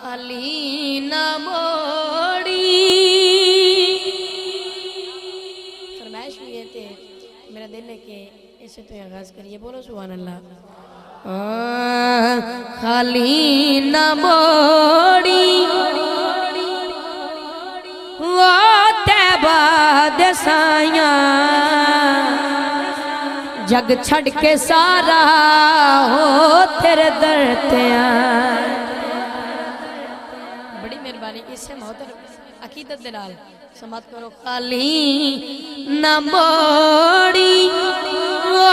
खाली न मोड़ी। फरमाइश भी है थे मेरा दिल है कि इसे तो आगाज करिए, बोलो सुभान अल्लाह। खाली न मोड़ी वो तैबा दसाया, जग छड़ के सारा हो तेरे दर ते आए। बड़ी मेहरबानी इससे मोहतर अकीदत दे नाल समात करो। खाली न मोड़ी वो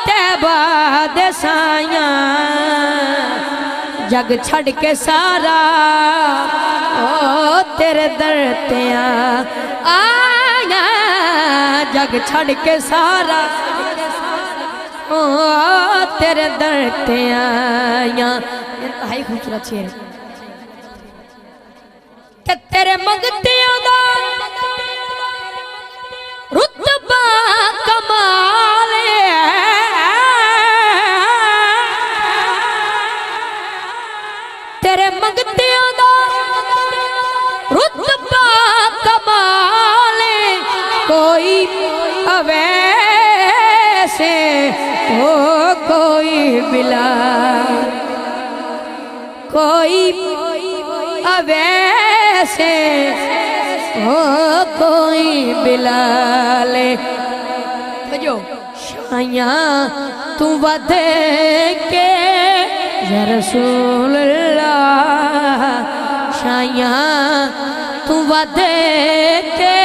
तैबा दसाया, जग छड़ के सारा ओ तेरे दर ते आया, जग छड़ के सारा ओ तेरे दर ते आया। इंतहाई खूबसूरत शेर। तेरे मंगतियों दा रुतबा कमाल है, तेरे मंगतियों दा रुतबा कमाल, कोई अवैसे हो कोई बिला, कोई अवैसे हो कोई बिलाल। जो शाया तू वध के या रसूल अल्लाह, शाया तू वध के